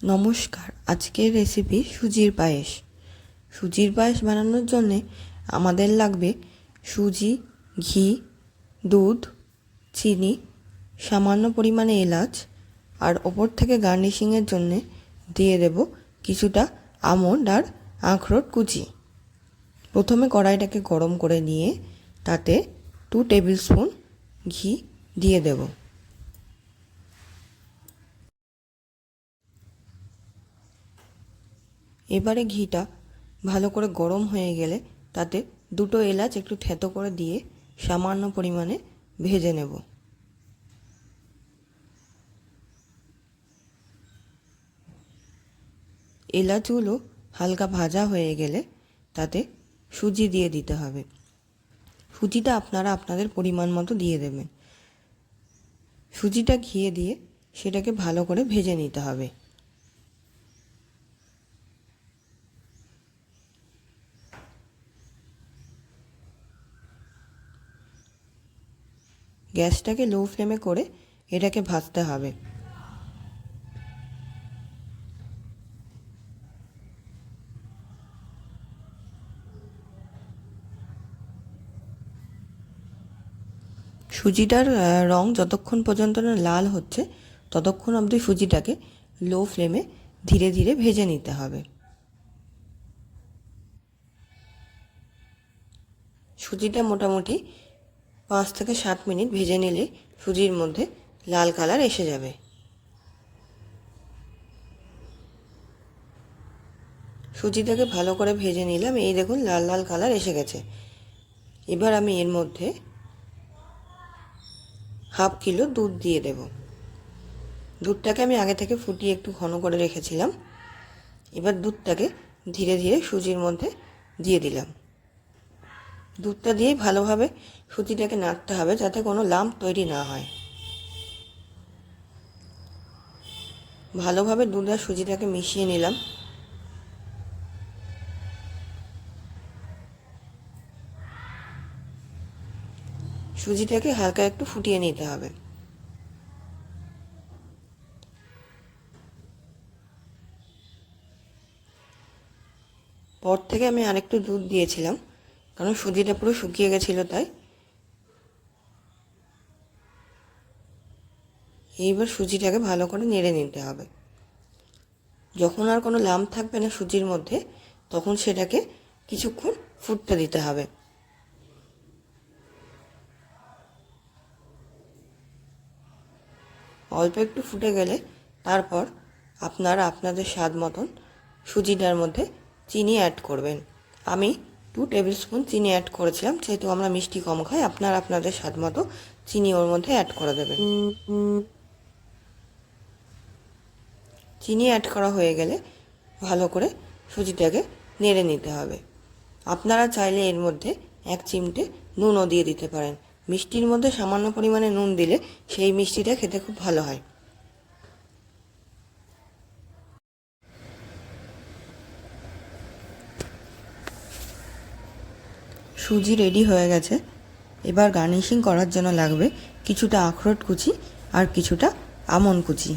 নমস্কার, আজকের রেসিপি সুজির পায়েস। সুজির পায়েস বানানোর জন্যে আমাদের লাগবে সুজি, ঘি, দুধ, চিনি, সামান্য পরিমাণে এলাচ, আর ওপর থেকে গার্নিশিংয়ের জন্যে দিয়ে দেব কিছুটা আমন্ড আর আখরোট কুচি। প্রথমে কড়াইটাকে গরম করে নিয়ে তাতে 2 টেবিল স্পুন ঘি দিয়ে দেব। এবারে ঘিটা ভালো করে গরম হয়ে গেলে তাতে 2টো এলাচ একটু থেতো করে দিয়ে সামান্য পরিমাণে ভেজে নেব। এলাচগুলো হালকা ভাজা হয়ে গেলে তাতে সুজি দিয়ে দিতে হবে। সুজিটা আপনারা আপনাদের পরিমাণ মতো দিয়ে দেবেন। সুজিটা ঘিয়ে দিয়ে সেটাকে ভালো করে ভেজে নিতে হবে। গ্যাসটাকে লো ফ্লেমে করে এটাকে ভাজতে হবে। সুজিটার রং যতক্ষণ পর্যন্ত না লাল হচ্ছে ততক্ষণ অবধি সুজিটাকে লো ফ্লেমে ধীরে ধীরে ভেজে নিতে হবে। সুজিটা মোটামুটি 5 থেকে 7 মিনিট ভেজে নিলে সুজির মধ্যে লাল কালার এসে যাবে। সুজিটাকে ভালো করে ভেজে নিলাম, এই দেখুন লাল লাল কালার এসে গেছে। এবার আমি এর মধ্যে হাফ কিলো দুধ দিয়ে দেব। দুধটাকে আমি আগে থেকে ফুটিয়ে একটু ঘন করে রেখেছিলাম। এবার দুধটাকে ধীরে ধীরে সুজির মধ্যে দিয়ে দিলাম। দুধটা দিয়ে ভালোভাবে সুজিটাকে নাড়তে হবে যাতে কোনো লাম্প তৈরি না হয়। ভালোভাবে দুধ আর সুজিটাকে মিশিয়ে নিলাম। সুজিটাকে হালকা একটু ফুটিয়ে নিতে হবে। পর থেকে আমি আরেকটু দুধ দিয়েছিলাম কারণ সুজিটা পুরো শুকিয়ে গেছিলো তাই। এইবার সুজিটাকে ভালো করে নেড়ে নিতে হবে। যখন আর কোনো লাম্প থাকবে না সুজির মধ্যে তখন সেটাকে কিছুক্ষণ ফুটতে দিতে হবে। অল্প একটু ফুটে গেলে তারপর আপনারা আপনাদের স্বাদ মতন সুজিটার মধ্যে চিনি অ্যাড করবেন। আমি 2 টেবিল স্পুন চিনি অ্যাড করেছিলাম, যেহেতু আমরা মিষ্টি কম খাই। আপনারা আপনাদের স্বাদ মতো চিনি ওর মধ্যে অ্যাড করে দেবেন। চিনি অ্যাড করা হয়ে গেলে ভালো করে সুজিটাকে নেড়ে নিতে হবে। আপনারা চাইলে এর মধ্যে 1 চিমটে নুনও দিয়ে দিতে পারেন। মিষ্টির মধ্যে সামান্য পরিমাণে নুন দিলে সেই মিষ্টিটা খেতে খুব ভালো হয়। সুজি রেডি হয়ে গেছে। এবার গার্নিশিং করার জন্য লাগবে কিছুটা আখরোট কুচি আর কিছুটা আমন্ড কুচি।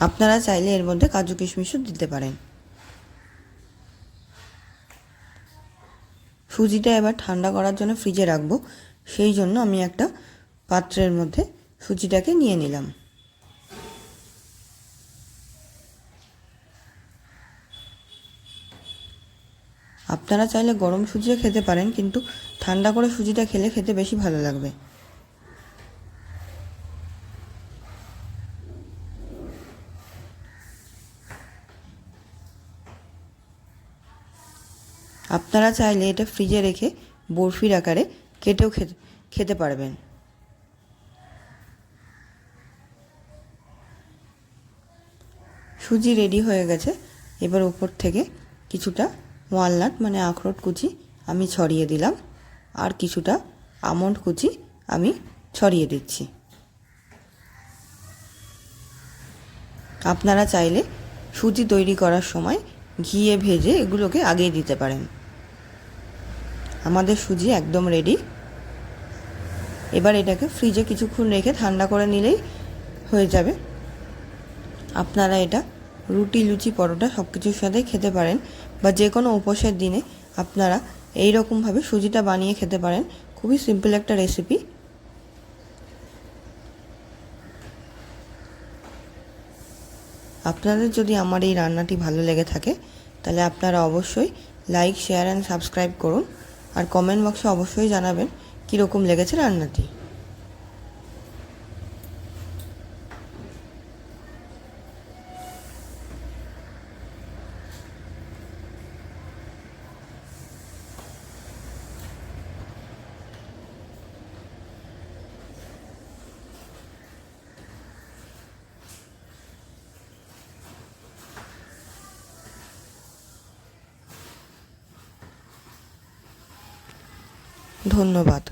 আপনারা চাইলে এর মধ্যে কাজু কিশমিশও দিতে পারেন। সুজিটা এবার ঠান্ডা করার জন্য ফ্রিজে রাখবো, সেই জন্য আমি একটা পাত্রের মধ্যে সুজিটাকে নিয়ে নিলাম। আপনারা চাইলে গরম সুজিও খেতে পারেন, কিন্তু ঠান্ডা করে সুজিটা খেলে খেতে বেশি ভালো লাগবে। আপনারা চাইলে এটা ফ্রিজে রেখে বরফির আকারে কেটেও খেতে পারবেন। সুজি রেডি হয়ে গেছে। এবার উপর থেকে কিছুটা ওয়ালনাট মানে আখরোট কুচি আমি ছড়িয়ে দিলাম, আর কিছুটা আমন্ড কুচি আমি ছড়িয়ে দিচ্ছি। আপনারা চাইলে সুজি তৈরি করার সময় ঘিয়ে ভেজে এগুলোকে আগেই দিতে পারেন। আমাদের সুজি একদম রেডি। এবার এটাকে ফ্রিজে কিছুক্ষণ রেখে ঠান্ডা করে নিলেই হয়ে যাবে। আপনারা এটা রুটি, লুচি, পরোটা সব কিছুর সাথেই খেতে পারেন, বা যে কোনো উপোসের দিনে আপনারা এই রকমভাবে সুজিটা বানিয়ে খেতে পারেন। খুবই সিম্পল একটা রেসিপি। আপনাদের যদি আমার এই রান্নাটি ভালো লেগে থাকে তাহলে আপনারা অবশ্যই লাইক, শেয়ার অ্যান্ড সাবস্ক্রাইব করুন, আর কমেন্ট বক্সে অবশ্যই জানাবেন কীরকম লেগেছে রান্নাটি। ধন্যবাদ।